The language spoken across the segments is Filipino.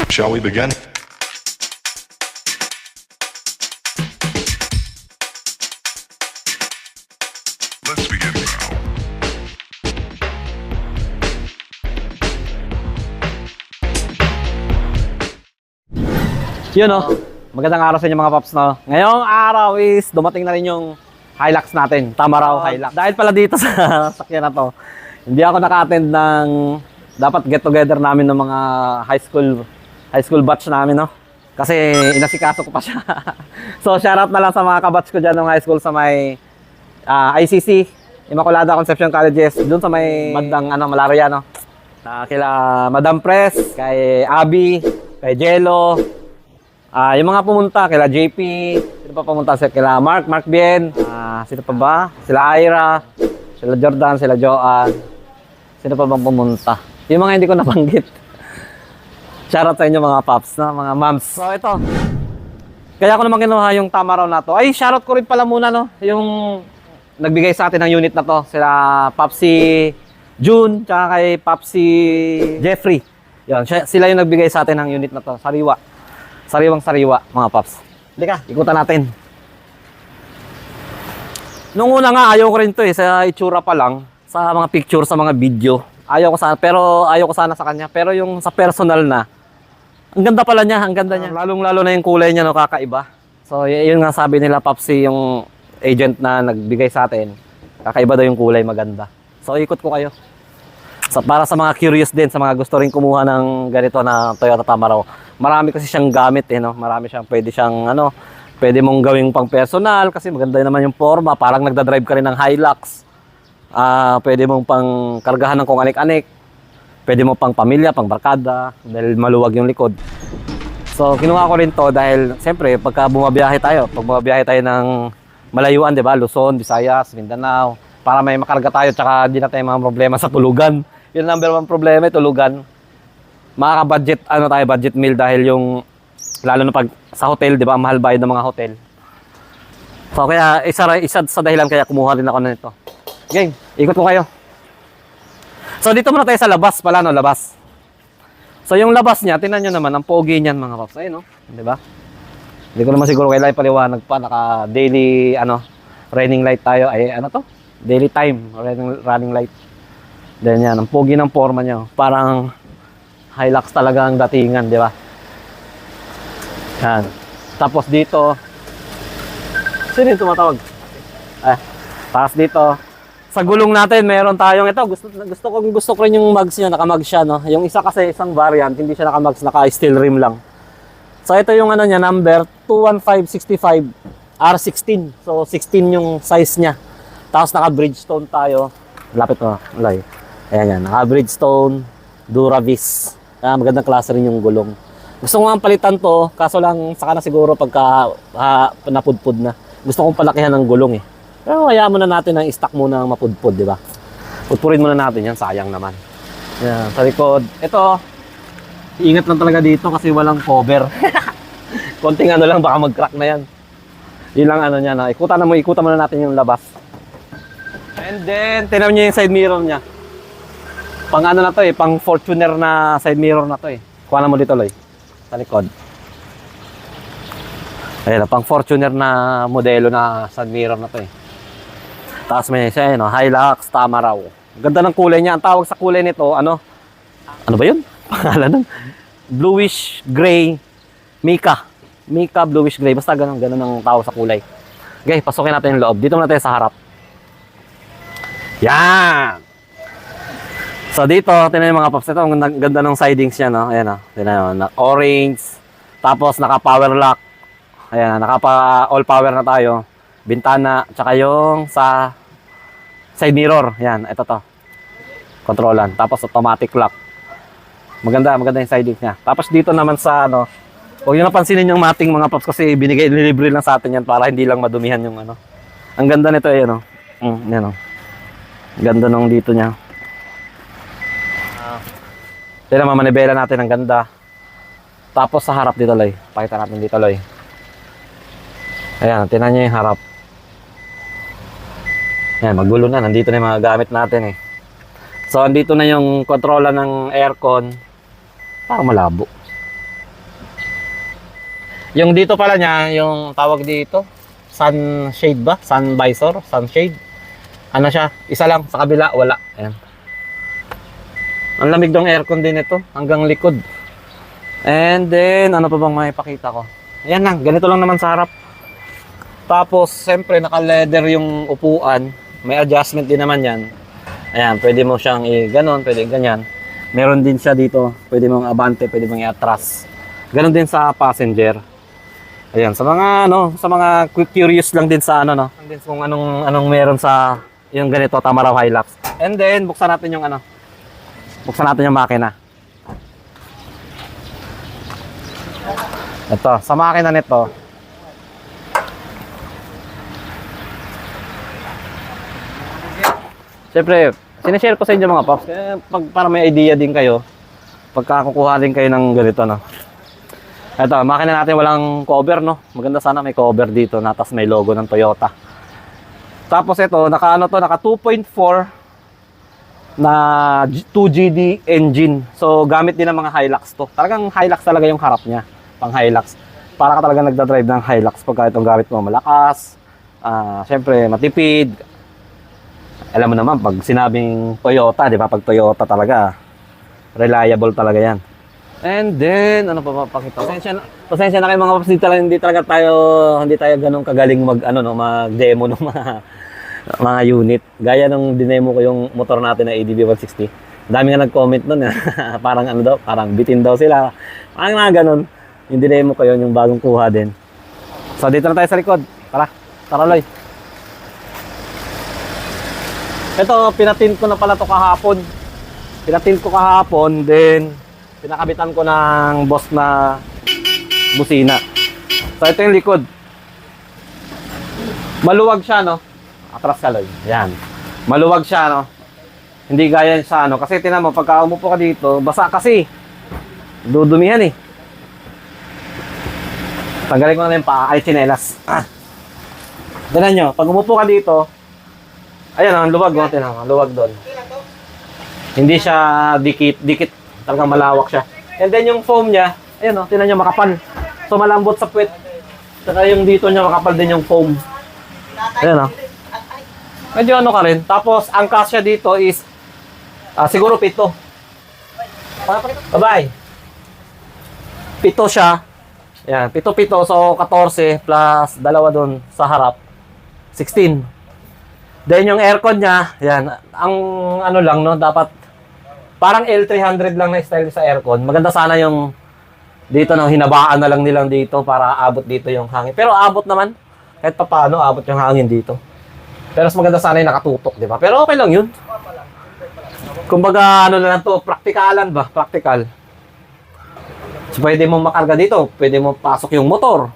Shall we begin? Let's begin now. Yun o, magandang araw sa inyo mga paps, no? Ngayong araw is dumating na rin yung Hilux natin, Tamaraw Hilux. Dahil pala dito sa sakyan na to, hindi ako naka-attend ng dapat get together namin ng mga high school batch namin, no? Kasi inasikaso ko pa siya. So shoutout na lang sa mga kabatch ko dyan ng high school sa may ICC, Immaculada Conception Colleges, dun sa may bandang Malaria, no? Kila Madam Press, kay Abby, kay Jello, yung mga pumunta, kila JP, sino pa pumunta? Kila Mark Bien, sino pa ba? Sila Ira, sila Jordan, sila Joanne, sino pa bang pumunta? Yung mga hindi ko nabanggit. Shoutout sa inyo mga paps, na mga moms. So ito, kaya ko naman kinuha yung Tamaraw na to. Ay, shoutout ko rin pala muna, no? Yung nagbigay sa atin ng unit na to, sila Papsi June, tsaka kay Papsi Jeffrey. Yan, sila yung nagbigay sa atin ng unit na to, sariwang-sariwa, mga paps. Halika, ikutan natin. Nung una nga, ayaw ko rin to sa itsura pa lang, sa mga picture, sa mga video. Ayaw ko sana sa kanya. Pero yung sa personal na, ang ganda pala niya, ang ganda niya. Lalong-lalo na yung kulay niya, no, kakaiba. So, yun nga sabi nila, Papsi, yung agent na nagbigay sa atin, kakaiba daw yung kulay, maganda. So, ikot ko kayo. So, para sa mga curious din, sa mga gusto rin kumuha ng ganito na Toyota Tamaraw. Marami kasi siyang gamit, no? Marami siyang, pwede mong gawing pang personal kasi maganda naman yung forma. Parang nagdadrive ka rin ng Hilux. Pwede mong pang kargahan ng kung anik-anik. Pwede mo pang pamilya, pang barkada, dahil maluwag yung likod. So, kinuha ko rin to dahil, siyempre, pag bumabiyahe tayo ng malayuan, di ba? Luzon, Visayas, Mindanao, para may makarga tayo, tsaka di na tayo mga problema sa tulugan. Yung number one problema, tulugan. Makaka-budget, budget meal dahil yung, lalo na pag sa hotel, di ba? Mahal bayad ng mga hotel. So, kaya, isa sa dahilan kaya kumuha rin ako na nito. Okay, ikot ko kayo. So, dito muna tayo sa labas pala, no? Labas. So, yung labas niya, tingnan nyo naman, ang pogi niyan, mga paps. Ayun, no? Di ba? Hindi ko naman siguro kailangan paliwanag pa. Naka-daily, running light tayo. Ay, to? Daily time, running light. Then yan, ang pogi ng forma niya. Parang Hilux talaga ang datingan, di ba? Yan. Tapos dito, sino yung tumatawag? Tapos dito, sa gulong natin, meron tayong ito. Gusto ko rin yung mags niya, naka-mags siya, no? Yung isa kasi, isang variant, hindi siya naka-mags, naka-steel rim lang. So, ito yung niya, number 21565 R16. So, 16 yung size niya. Tapos, naka-Bridgestone tayo. Lapit mo, alay. Ayan yan, naka-Bridgestone, Duravis. Magandang klase rin yung gulong. Gusto ko nga palitan to, kaso lang, saka na siguro pagka napudpud na. Gusto kong palakihan ng gulong, eh. Pero hayaan muna natin ang stock muna ang mapudpud, di ba? Pudpurin muna natin yan, sayang naman. Yan, sa likod. Ito, ingat lang talaga dito kasi walang cover. Konting lang, baka mag-crack na yan. Yun lang niya na. Ikutan muna natin yung labas. And then, tingnan niyo yung side mirror niya. Pang na to pang Fortuner na side mirror na to Kuha na mo dito, Loy. Sa likod. Ayan, pang Fortuner na modelo na side mirror na to Tapos may siya, Hilux Tamaraw. Ganda ng kulay niya. Ang tawag sa kulay nito, ano ba yun? Pangalan ng bluish gray Mica bluish gray. Basta ganun ang tawag sa kulay. Okay, pasukin natin yung loob. Dito muna tayo sa harap. Yan! So dito, tingnan yung mga paps. Ito, ang ganda ng sidings niya, no? Ayan, tingnan nyo. Orange. Tapos naka-power lock. Ayan, all power na tayo. Bintana, tsaka yung sa side mirror. Yan, ito to. Kontrolan. Tapos automatic lock. Maganda yung sidings niya. Tapos dito naman sa huwag nyo napansinin yung mating mga paps kasi nilibre lang sa atin yan para hindi lang madumihan yung Ang ganda nito yan, yan Ganda nung dito niya. Tignan mamanibela natin, ang ganda. Tapos sa harap dito, Loy. Pakita natin dito, Loy. Ayan, tingnan nyo yung harap. Ayan, magulo na. Nandito na yung mga gamit natin So, andito na yung kontrola ng aircon. Parang malabo. Yung dito pala niya, yung tawag dito, sunshade ba? Sun visor, sunshade. Ano siya? Isa lang, sa kabila, wala. Ayan. Ang lamig ng aircon din ito, hanggang likod. And then, ano pa bang maipakita ko? Ayan lang, ganito lang naman sa harap. Tapos, siyempre, naka-leather yung upuan. May adjustment din naman yan. Ayan, pwede mo siyang i-ganon, pwede ganyan. Meron din siya dito, pwede mong abante, pwede mong i-atras. Ganon din sa passenger. Ayan, sa mga curious lang din sa kung anong meron sa yung ganito Tamaraw Hilux. And then buksan natin yung buksan natin yung makina. Ito, sa makina nito. Siyempre, sinishare ko sa inyo mga paps, para may idea din kayo pagka kukuha din kayo ng ganito, no. Ito, makina natin walang cover, no? Maganda sana may cover dito na, tas may logo ng Toyota. Tapos ito, naka 2.4 na 2GD engine. So, gamit din ng mga Hilux to. Talagang Hilux talaga yung harap niya, pang Hilux. Para ka talaga nagdadrive ng Hilux pagka itong gamit mo malakas. Siyempre, matipid. Alam mo naman, pag sinabing Toyota, di ba? Pag Toyota talaga, reliable talaga yan. And then, ano pa mapakita? Pasensya na kayo mga paps, hindi tayo ganun kagaling mag-demo ng mga unit. Gaya nung dinemo ko yung motor natin na ADB 160. Dami nga nag-comment nun, parang bitin daw sila. Parang mga ganun. Yung dinemo ko yun, yung bagong kuha din. So, dito na tayo sa likod. Tara, Loy. Ito, pinatint ko na pala to kahapon. Then pinakabitan ko ng boss na busina. So ito yung likod. Maluwag siya, no? Atras ka, Loy. Yan. Maluwag siya, no? Hindi gaya sa kasi tinan mo, pagka umupo ka dito, basa kasi. Dudumihan eh. Tanggalin ko na yung paa, ay tsinelas. Tignan nyo, pag umupo ka dito, ayan, ang luwag, no? Tinan mo, luwag doon. Hindi siya dikit. Talagang malawak siya. And then yung foam niya, ayun o, tingnan nyo makapal. So malambot sa puwet. Saka yung dito niya makapal din yung foam. Ayun o. Medyo ka rin. Tapos ang kasya dito is siguro 7. Bye-bye. 7 siya. Ayan, 7. So 14 plus dalawa doon sa harap. 16. Then yung aircon niya, ayan, ang lang, no, dapat parang L300 lang na style sa aircon. Maganda sana yung dito, no, hinabaan na lang nilang dito para abot dito yung hangin. Pero abot naman. Kahit pa paano, abot yung hangin dito. Pero mas maganda sana yung nakatutok, di ba? Pero okay lang yun. Kumbaga, na lang to, praktikalan ba? Practical. So, pwede mong makarga dito. Pwede mong pasok yung motor.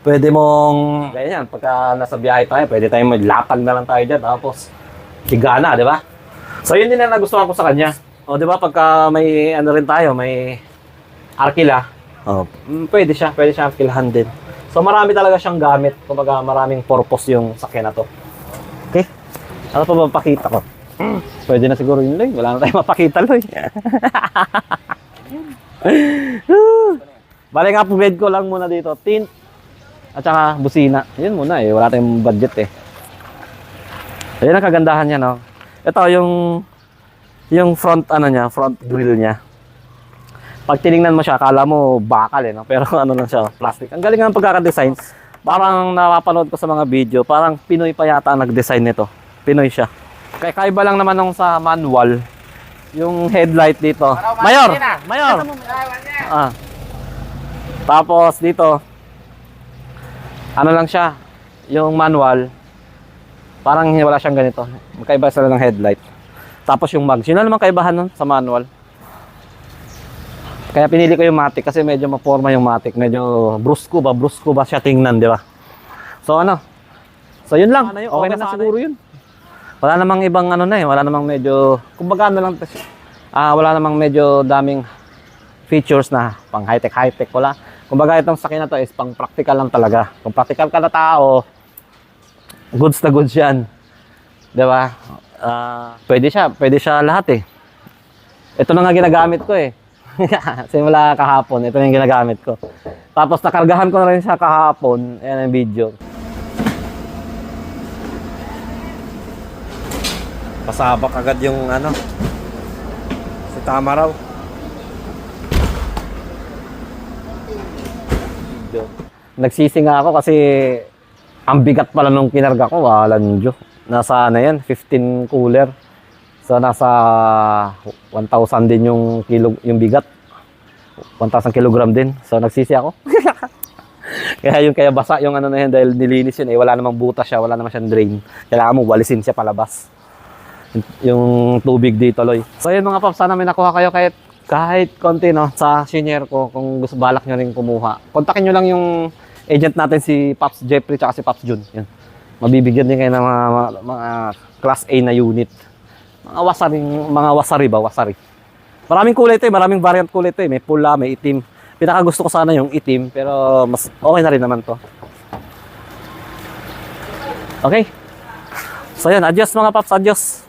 Pwede mong, ganyan, pagka nasa biyahe tayo, pwede tayong maglatag na lang tayo dyan. Tapos, higana, di ba? So, yun din na nagustuhan ko sa kanya. O, di ba, pagka may rin tayo, may arkila, pwede siya arkilahan din. So, marami talaga siyang gamit. Kumbaga, maraming purpose yung sakyan na to. Okay? Ano pa ba mapakita ko? Pwede na siguro yun, Loy. Wala na tayong mapakita, Loy. Bale nga, pubed ko lang muna dito. Tint at saka busina. Yun muna eh. Wala tayong budget eh. Ayun ang kagandahan niya, no? Ito yung front front grill niya. Pag tiningnan mo siya, akala mo bakal eh, no? Pero lang siya, plastic. Ang galing ng pagkaka-design. Parang napapanood ko sa mga video, parang Pinoy pa yata ang nag-design nito. Pinoy siya. Kaiba lang naman nung sa manual. Yung headlight dito. Mayor! Tapos dito, lang siya, yung manual, parang wala siyang ganito. Magkaiba sila ng headlight. Tapos yung mags, yun na naman kaibahan nun sa manual. Kaya pinili ko yung matic kasi medyo maporma yung matic. Medyo brusco ba siya tingnan, di ba? So So yun lang. Okay na siguro yun. Wala namang ibang wala namang medyo, kumbaga wala namang medyo daming features na pang high-tech, wala. Kumbaga itong sakyan na to is pang practical lang talaga. Kung practical ka na tao, goods na goods yan. Di ba? Pwede siya lahat eh. Ito na nga ginagamit ko eh. Simula kahapon, ito na yung ginagamit ko. Tapos nakargahan ko na rin siya kahapon. Ayan ang video. Pasabak agad yung ano. Si tama raw. Nagsisi nga ako kasi ang bigat pala nung kinarga ko. Walang Diyo. Nasa ano yan, 15 cooler. So nasa 1,000 din yung yung bigat. 1,000 kilogram din. So nagsisi ako. Kaya basa yung ano na yan dahil nilinis yun eh. Wala namang butas siya, wala namang siyang drain. Kailangan mo walisin siya palabas. Yung tubig dito, Loy. So yun mga paps, sana may nakuha kayo kahit konti no sa senior ko kung gusto balak nyo rin kumuha. Kontakin nyo lang yung agent natin si Pops Jeffrey tsaka si Pops Jun. Yan. Mabibigyan din kayo ng mga class A na unit. Mga wasari ba? Wasari. Maraming kulay ito eh. Maraming variant kulay ito eh. May pula, may itim. Pinaka gusto ko sana yung itim. Pero mas okay na rin naman to. Okay. So yan. Adios mga paps. Adios.